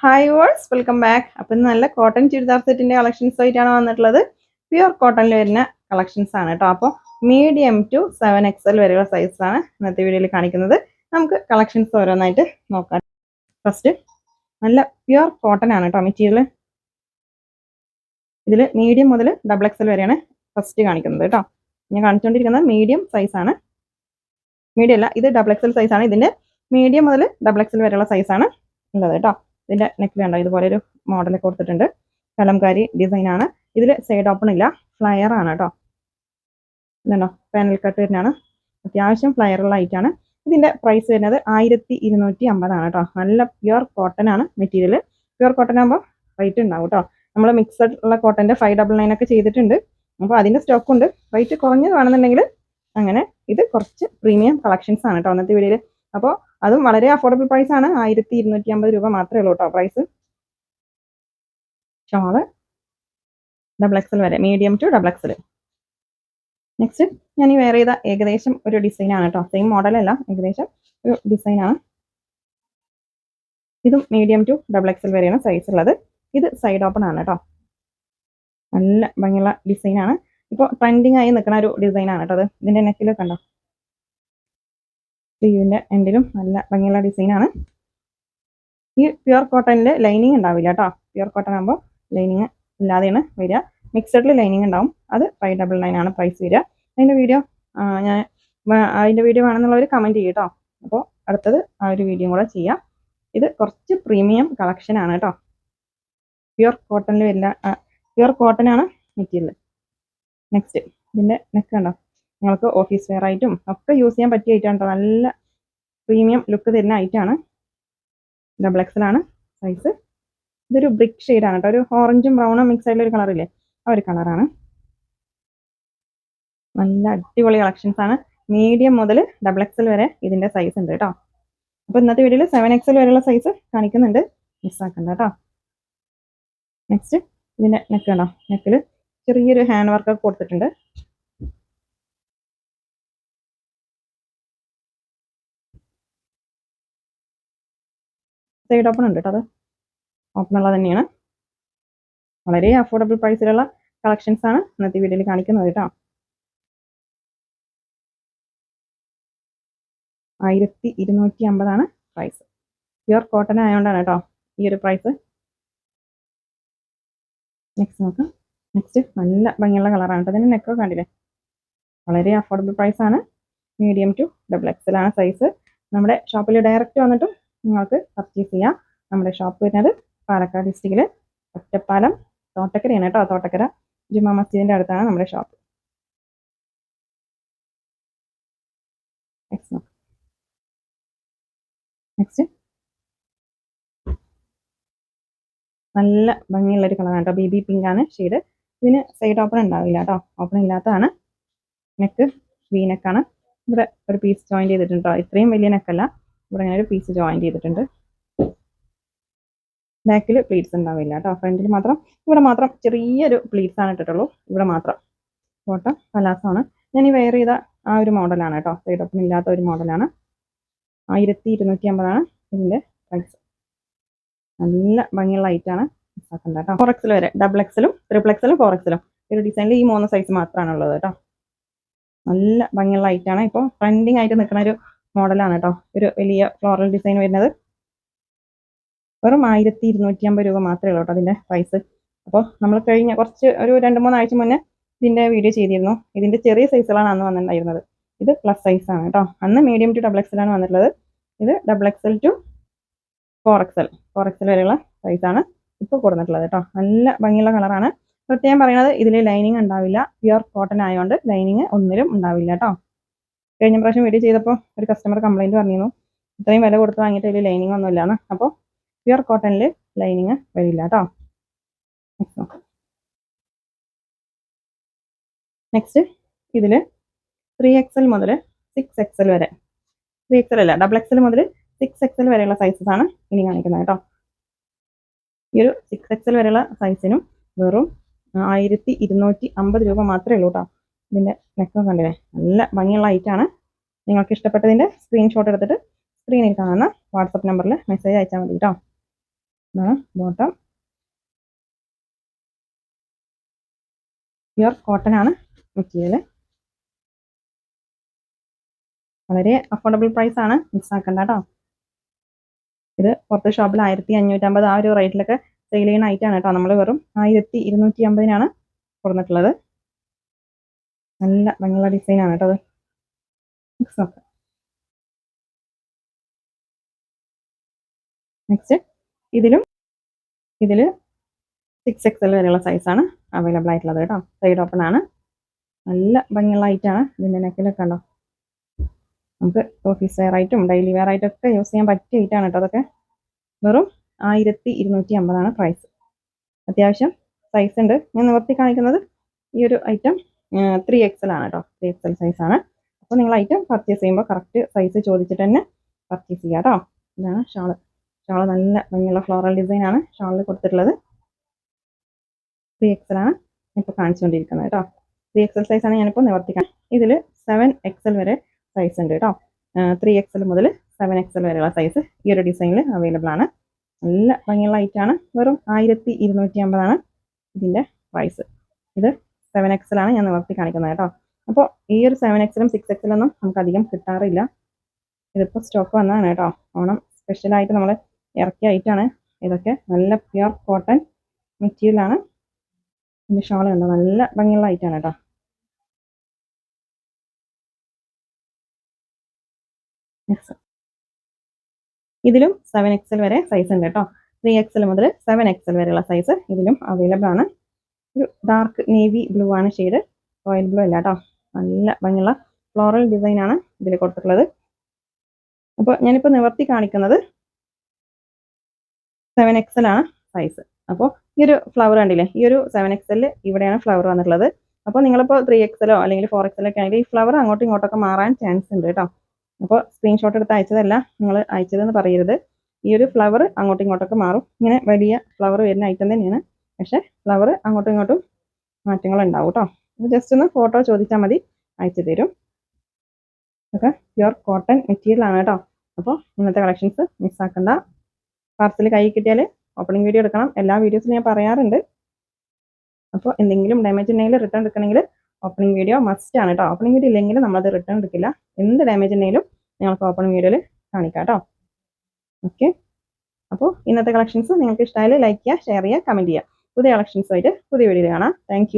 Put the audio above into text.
Hi verse welcome back. അപ്പം നല്ല cotton churidar സെറ്റിന്റെ കളക്ഷൻസ് ആയിട്ടാണ് വന്നിട്ടുള്ളത്. പ്യുവർ കോട്ടണിൽ വരുന്ന കളക്ഷൻസ് ആണ് കേട്ടോ. അപ്പോൾ മീഡിയം ടു 7XL വരെയുള്ള സൈസാണ് ഇന്നത്തെ വീഡിയോയിൽ കാണിക്കുന്നത്. നമുക്ക് കളക്ഷൻസ് ഓരോന്നായിട്ട് നോക്കാം. ഫസ്റ്റ് നല്ല പ്യുവർ കോട്ടൺ ആണ് കേട്ടോ മെറ്റീരിയൽ. ഇതിൽ മീഡിയം മുതൽ XXL വരെയാണ് ഫസ്റ്റ് കാണിക്കുന്നത് കേട്ടോ. ഞാൻ കാണിച്ചുകൊണ്ടിരിക്കുന്നത് മീഡിയം സൈസാണ്. മീഡിയം അല്ല, ഇത് XXL സൈസാണ്. ഇതിന്റെ മീഡിയം മുതൽ XXL വരെയുള്ള സൈസാണ് ഉള്ളത് കേട്ടോ. ഇതിന്റെ നെക്കിൽ കണ്ടോ ഇതുപോലെ ഒരു മോഡലൊക്കെ കൊടുത്തിട്ടുണ്ട്. കലംകാരി ഡിസൈൻ ആണ്. ഇതിൽ സൈഡ് ഓപ്പൺ ഇല്ല, ഫ്ലയർ ആണ് കേട്ടോ. ഇതുണ്ടോ പാനൽ കട്ട് വരുന്നതാണ്. അത്യാവശ്യം ഫ്ലയർ ഉള്ള ഐറ്റാണ്. ഇതിന്റെ പ്രൈസ് വരുന്നത് 1250 ആണ് കേട്ടോ. നല്ല പ്യുവർ കോട്ടൺ ആണ് മെറ്റീരിയൽ. പ്യുവർ കോട്ടൺ ആകുമ്പോൾ റേറ്റ് ഉണ്ടാവും കേട്ടോ. നമ്മൾ മിക്സഡ് ഉള്ള കോട്ടന്റെ 599 ഒക്കെ ചെയ്തിട്ടുണ്ട്. അപ്പോൾ അതിന്റെ സ്റ്റോക്ക് ഉണ്ട്. റേറ്റ് കുറഞ്ഞത് വേണമെന്നുണ്ടെങ്കിൽ അങ്ങനെ ഇത് കുറച്ച് പ്രീമിയം കളക്ഷൻസ് ആണ് കേട്ടോ ഇന്നത്തെ വീഡിയോയിൽ. അപ്പോൾ അതും വളരെ അഫോർഡബിൾ പ്രൈസ് ആണ്. 1250 രൂപ മാത്രമേ ഉള്ളൂ കേട്ടോ പ്രൈസ്. ഷോള് XXL വരെ, മീഡിയം ടു XXL. നെക്സ്റ്റ് ഞാൻ ഈ വെയർ ചെയ്ത ഏകദേശം ഒരു ഡിസൈൻ ആണ് കേട്ടോ. സെയിം മോഡലല്ല, ഏകദേശം ഒരു ഡിസൈൻ ആണ്. ഇതും മീഡിയം ടു XXL വരെയാണ് സൈസ് ഉള്ളത്. ഇത് സൈഡ് ഓപ്പൺ ആണ് കേട്ടോ. നല്ല ഭംഗിയുള്ള ഡിസൈൻ ആണ്. ഇപ്പോൾ ട്രെൻഡിങ് ആയി നിൽക്കുന്ന ഒരു ഡിസൈൻ ആണ് കേട്ടോ. അത് ഇതിന്റെ നെക്കിലൊക്കെ ഉണ്ടോ, സ്ലീവിന്റെ എൻഡിലും നല്ല ഭംഗിയുള്ള ഡിസൈൻ ആണ്. ഈ പ്യുവർ കോട്ടണിൽ ലൈനിങ് ഉണ്ടാവില്ല കേട്ടോ. പ്യുവർ കോട്ടൺ ആകുമ്പോൾ ലൈനിങ് ഇല്ലാതെയാണ് വരിക. മിക്സഡിൽ ലൈനിങ് ഉണ്ടാവും. അത് 599 ആണ് പ്രൈസ് വരിക. അതിൻ്റെ വീഡിയോ അതിൻ്റെ വീഡിയോ വേണമെന്നുള്ളവർ കമൻറ്റ് ചെയ്യും കേട്ടോ. അപ്പോൾ അടുത്തത് ആ ഒരു വീഡിയോ കൂടെ ചെയ്യാം. ഇത് കുറച്ച് പ്രീമിയം കളക്ഷൻ ആണ് കേട്ടോ. പ്യുവർ കോട്ടണിൽ വരില്ല, പ്യുവർ കോട്ടൺ ആണ് മെറ്റീരിയൽ. നെക്സ്റ്റ് ഇതിൻ്റെ നെക്ക് കണ്ടോ, നിങ്ങൾക്ക് ഓഫീസ് വെയർ ആയിട്ടും ഒക്കെ യൂസ് ചെയ്യാൻ പറ്റിയ ഐറ്റാണ് കേട്ടോ. നല്ല പ്രീമിയം ലുക്ക് തരുന്ന ഐറ്റാണ്. XXL ആണ് സൈസ്. ഇതൊരു ബ്രിക്ക് ഷെയ്ഡാണ് കേട്ടോ. ഒരു ഓറഞ്ചും ബ്രൗണും മിക്സ് ആയിട്ടുള്ള ഒരു കളറില്ലേ, ആ ഒരു കളറാണ്. നല്ല അടിപൊളി കളക്ഷൻസ് ആണ്. മീഡിയം മുതൽ XXL വരെ ഇതിന്റെ സൈസ് ഉണ്ട് കേട്ടോ. അപ്പോൾ ഇന്നത്തെ വീഡിയോയിൽ 7XL വരെയുള്ള സൈസ് കാണിക്കുന്നുണ്ട്, മിസ്സാക്കണ്ട കേട്ടോ. നെക്സ്റ്റ് ഇതിന്റെ നെക്ക് കണ്ടോ, നെക്കിൽ ചെറിയൊരു ഹാൻഡ് വർക്ക് ഒക്കെ കൊടുത്തിട്ടുണ്ട്. സൈഡ് ഓപ്പൺ ഉണ്ട് കേട്ടോ. അത് ഓപ്പൺ ഉള്ളത് തന്നെയാണ്. വളരെ അഫോർഡബിൾ പ്രൈസിലുള്ള കളക്ഷൻസ് ആണ് ഇന്നത്തെ വീഡിയോയിൽ കാണിക്കുന്നത് കേട്ടോ. 1250 ആണ് പ്രൈസ്. പ്യുവർ കോട്ടൺ ആയതുകൊണ്ടാണ് കേട്ടോ ഈ ഒരു പ്രൈസ്. നെക്സ്റ്റ് നോക്കാം. നെക്സ്റ്റ് നല്ല ഭംഗിയുള്ള കളറാണ് കേട്ടോ. അതിൻ്റെ നെക്കൊക്കെ കണ്ടില്ലേ, വളരെ അഫോർഡബിൾ പ്രൈസ് ആണ്. മീഡിയം ടു XXL ആണ് സൈസ്. നമ്മുടെ ഷോപ്പിൽ ഡയറക്റ്റ് വന്നിട്ടും നിങ്ങൾക്ക് പർച്ചേസ് ചെയ്യാം. നമ്മുടെ ഷോപ്പ് വരുന്നത് പാലക്കാട് ഡിസ്ട്രിക്റ്റിൽ ഒറ്റപ്പാലം തോട്ടക്കരയാണ് കേട്ടോ. തോട്ടക്കര ജുമാ മസ്ജിദിന്റെ അടുത്താണ് നമ്മുടെ ഷോപ്പ്. നെക്സ്റ്റ് നല്ല ഭംഗിയുള്ള ഒരു കളറാണ് കേട്ടോ. ബേബി പിങ്ക് ആണ് ഷെയ്ഡ്. ഇതിന് സൈഡ് ഓപ്പൺ ഉണ്ടാവില്ല കേട്ടോ. ഓപ്പൺ ഇല്ലാത്തതാണ്. നെക്ക് വി നെക്കാണ്. ഇവിടെ ഒരു പീസ് ജോയിൻ ചെയ്തിട്ടുണ്ട്. ഇത്രയും വലിയ നെക്കല്ല, ഇവിടെ ഇങ്ങനെ ഒരു പീസ് ജോയിൻ ചെയ്തിട്ടുണ്ട്. ബാക്കിൽ പ്ലീറ്റ്സ് ഉണ്ടാവില്ല കേട്ടോ. ഫ്രണ്ടിൽ മാത്രം, ഇവിടെ മാത്രം ചെറിയൊരു പ്ലീറ്റ്സ് ആണ് ഇട്ടിട്ടുള്ളൂ. ഇവിടെ മാത്രം കോട്ടൺ പലാസമാണ്. ഞാൻ ഈ വെയർ ചെയ്ത ആ ഒരു മോഡലാണ് കേട്ടോ. സൈഡ് ഓപ്പൺ ഇല്ലാത്ത ഒരു മോഡലാണ്. 1250 ആണ് ഇതിന്റെ പ്രൈസ്. നല്ല ഭംഗിയുള്ള ഐറ്റാണ്, മിസ്സാക്കണ്ട കേട്ടോ. 4XL വരെ, XXL, XXL, 4XL ഒരു ഡിസൈനിൽ ഈ 3 സൈസ് മാത്രമാണ് ഉള്ളത് കേട്ടോ. നല്ല ഭംഗിയുള്ള ഐറ്റാണ്. ഇപ്പോൾ ട്രെൻഡിങ് ആയിട്ട് നിൽക്കുന്ന ഒരു മോഡലാണ് കേട്ടോ. ഒരു വലിയ ഫ്ലോറൽ ഡിസൈൻ വരുന്നത് വെറും 1250 രൂപ മാത്രമേ ഉള്ളൂ കേട്ടോ അതിന്റെ പ്രൈസ്. അപ്പോൾ നമ്മൾ കഴിഞ്ഞ ഒരു 2-3 ആഴ്ച മുന്നേ ഇതിന്റെ വീഡിയോ ചെയ്തിരുന്നു. ഇതിന്റെ ചെറിയ സൈസുകളാണ് അന്ന് വന്നിട്ടുണ്ടായിരുന്നത്. ഇത് പ്ലസ് സൈസ് ആണ് കേട്ടോ. അന്ന് മീഡിയം ടു XXL ആണ് വന്നിട്ടുള്ളത്. ഇത് XXL ടു 4XL വരെയുള്ള സൈസാണ് ഇപ്പോൾ കൊടുത്തിട്ടുള്ളത് കേട്ടോ. നല്ല ഭംഗിയുള്ള കളറാണ്. പ്രത്യേകം പറയുന്നത് ഇതിൽ ലൈനിങ് ഉണ്ടാവില്ല. പ്യുവർ കോട്ടൺ ആയതുകൊണ്ട് ലൈനിങ് ഒന്നിലും ഉണ്ടാവില്ല കേട്ടോ. കഴിഞ്ഞ പ്രാവശ്യം വീഡിയോ ചെയ്തപ്പോൾ ഒരു കസ്റ്റമർ കംപ്ലൈൻറ്റ് പറഞ്ഞിരുന്നു, ഇത്രയും വില കൊടുത്ത് വാങ്ങിയിട്ട് ഇതിൽ ലൈനിങ് ഒന്നും ഇല്ലാന്ന്. അപ്പോൾ പ്യുവർ കോട്ടണിൽ ലൈനിങ് വരില്ല കേട്ടോ. നെക്സ്റ്റ് ഇതിൽ 3XL മുതൽ 6XL വരെ, 3XL അല്ല XXL മുതൽ 6XL വരെയുള്ള സൈസസ് ആണ് ഇനി കാണിക്കുന്നത് കേട്ടോ. ഈ ഒരു 6XL വരെയുള്ള സൈസിനും വെറും 1250 രൂപ മാത്രമേ ഉള്ളൂ കേട്ടോ. ഇതിൻ്റെ നെക്ക് കണ്ടില്ലേ, നല്ല ഭംഗിയുള്ള ഐറ്റാണ്. നിങ്ങൾക്ക് ഇഷ്ടപ്പെട്ടതിൻ്റെ സ്ക്രീൻഷോട്ട് എടുത്തിട്ട് സ്ക്രീനിൽ കാണുന്ന വാട്സപ്പ് നമ്പറിൽ മെസ്സേജ് അയച്ചാൽ മതി കേട്ടോ. ഇതാണ് ബോട്ടം. പ്യുർ കോട്ടൺ ആണ് മെറ്റീരിയൽ. വളരെ അഫോർഡബിൾ പ്രൈസ് ആണ്, മിസ്സാക്കണ്ട കേട്ടോ. ഇത് പുറത്ത് ഷോപ്പിൽ 1550 ആ ഒരു റേറ്റിലൊക്കെ സെയിൽ ചെയ്യുന്ന ഐറ്റം ആണ് കേട്ടോ. നമ്മൾ വെറും 1250 കൊടുത്തിട്ടുള്ളത്. നല്ല ഭംഗിയുള്ള ഡിസൈൻ ആണ് കേട്ടോ അത്. നെക്സ്റ്റ് ഇതിൽ 6XL വരെയുള്ള സൈസാണ് അവൈലബിൾ ആയിട്ടുള്ളത് കേട്ടോ. സൈഡ് ഓപ്പൺ ആണ്. നല്ല ഭംഗിയുള്ള ഐറ്റാണ്. ഇതിൻ്റെ നെക്കിലൊക്കെ ഉണ്ടോ, നമുക്ക് ഓഫീസ് വെയർ ആയിട്ടും ഡെയിലി വെയർ ആയിട്ടും ഒക്കെ യൂസ് ചെയ്യാൻ പറ്റിയ ഐറ്റാണ് കേട്ടോ അതൊക്കെ. വെറും 1250 പ്രൈസ്. അത്യാവശ്യം സൈസ് ഉണ്ട്. ഞാൻ നിവർത്തി കാണിക്കുന്നത് ഈ ഒരു ഐറ്റം 3XL ആണ് കേട്ടോ. 3XL സൈസാണ്. അപ്പോൾ നിങ്ങൾ ഐറ്റം പർച്ചേസ് ചെയ്യുമ്പോൾ കറക്റ്റ് സൈസ് ചോദിച്ചിട്ട് തന്നെ പർച്ചേസ് ചെയ്യാം കേട്ടോ. ഇതാണ് ഷാള്. ഷാള് നല്ല ഭംഗിയുള്ള ഫ്ലോറൽ ഡിസൈൻ ആണ് ഷാളിൽ കൊടുത്തിട്ടുള്ളത്. 3XL ആണ് ഇപ്പോൾ കാണിച്ചുകൊണ്ടിരിക്കുന്നത് കേട്ടോ. 3XL സൈസാണ് ഞാനിപ്പോൾ നിവർത്തിക്കാൻ. ഇതിൽ 7XL വരെ സൈസ് ഉണ്ട് കേട്ടോ. 3XL മുതൽ 7XL വരെയുള്ള സൈസ് ഈ ഒരു ഡിസൈനിൽ അവൈലബിൾ ആണ്. നല്ല ഭംഗിയുള്ള ഐറ്റാണ്. വെറും 1250 ഇതിൻ്റെ പ്രൈസ്. ഇത് 7XL ആണ് ഞാൻ നിവർത്തി കാണിക്കുന്നത് കേട്ടോ. അപ്പോൾ ഈ ഒരു 7XL 6XL ഒന്നും നമുക്ക് അധികം കിട്ടാറില്ല. ഇതിപ്പോൾ സ്റ്റോക്ക് വന്നതാണ് കേട്ടോ. ഓണം സ്പെഷ്യലായിട്ട് നമ്മൾ ഇറക്കിയ ഐറ്റാണ് ഇതൊക്കെ. നല്ല പ്യുർ കോട്ടൺ മെറ്റീരിയലാണ്. ഇതിൻ്റെ ഷാൾ കണ്ടോ, നല്ല ഭംഗിയുള്ള ഐറ്റാണ് കേട്ടോ. ഇതിലും 7XL വരെ സൈസ് ഉണ്ട് കേട്ടോ. 3XL മുതൽ 7XL വരെയുള്ള സൈസ് ഇതിലും അവൈലബിൾ ആണ്. ഒരു ഡാർക്ക് നേവി ബ്ലൂ ആണ് ഷെയ്ഡ്, റോയൽ ബ്ലൂ അല്ല കേട്ടോ. നല്ല ഭംഗിയുള്ള ഫ്ലോറൽ ഡിസൈൻ ആണ് ഇതിൽ കൊടുത്തിട്ടുള്ളത്. അപ്പോൾ ഞാനിപ്പോൾ നിവർത്തി കാണിക്കുന്നത് 7XL ആണ് സൈസ്. അപ്പോൾ ഈ ഒരു ഫ്ലവർ കണ്ടില്ലേ, ഈ ഒരു 7XL ഇവിടെയാണ് ഫ്ലവർ വന്നിട്ടുള്ളത്. അപ്പോൾ നിങ്ങളിപ്പോൾ 3XL അല്ലെങ്കിൽ 4XL ഒക്കെ ആണെങ്കിൽ ഈ ഫ്ലവർ അങ്ങോട്ടും ഇങ്ങോട്ടൊക്കെ മാറാൻ ചാൻസ് ഉണ്ട് കേട്ടോ. അപ്പോൾ സ്ക്രീൻഷോട്ട് എടുത്ത് അയച്ചതല്ല നിങ്ങൾ അയച്ചതെന്ന് പറയരുത്. ഈ ഒരു ഫ്ലവർ അങ്ങോട്ടും ഇങ്ങോട്ടൊക്കെ മാറും. ഇങ്ങനെ വലിയ ഫ്ലവർ വരുന്ന ഐറ്റം തന്നെയാണ്, പക്ഷേ ഫ്ലവർ അങ്ങോട്ടും ഇങ്ങോട്ടും മാറ്റങ്ങൾ ഉണ്ടാവും കേട്ടോ. ജസ്റ്റ് ഒന്ന് ഫോട്ടോ ചോദിച്ചാൽ മതി, അയച്ചു തരും. ഒക്കെ പ്യുർ കോട്ടൺ മെറ്റീരിയൽ ആണ് കേട്ടോ. അപ്പോൾ ഇന്നത്തെ കളക്ഷൻസ് മിസ്സാക്കണ്ട. പാർസൽ കൈ കിട്ടിയാൽ ഓപ്പണിംഗ് വീഡിയോ എടുക്കണം. എല്ലാ വീഡിയോസിലും ഞാൻ പറയാറുണ്ട്. അപ്പോൾ എന്തെങ്കിലും ഡാമേജ് ഉണ്ടെങ്കിൽ റിട്ടേൺ എടുക്കണമെങ്കിൽ ഓപ്പണിംഗ് വീഡിയോ മസ്റ്റ് ആണ് കേട്ടോ. ഓപ്പണിംഗ് വീഡിയോ ഇല്ലെങ്കിൽ നമ്മളത് റിട്ടേൺ എടുക്കില്ല. എന്ത് ഡാമേജ് ഉണ്ടെങ്കിലും നിങ്ങൾക്ക് ഓപ്പണിംഗ് വീഡിയോയിൽ കാണിക്കാം കേട്ടോ. ഓക്കെ, അപ്പോൾ ഇന്നത്തെ കളക്ഷൻസ് നിങ്ങൾക്ക് ഇഷ്ടമായാൽ ലൈക്ക് ചെയ്യുക, ഷെയർ ചെയ്യുക, കമൻറ്റ് ചെയ്യുക. പുതിയ കളക്ഷൻസുമായിട്ട് പുതിയ വീഡിയോയിൽ കാണാം. താങ്ക്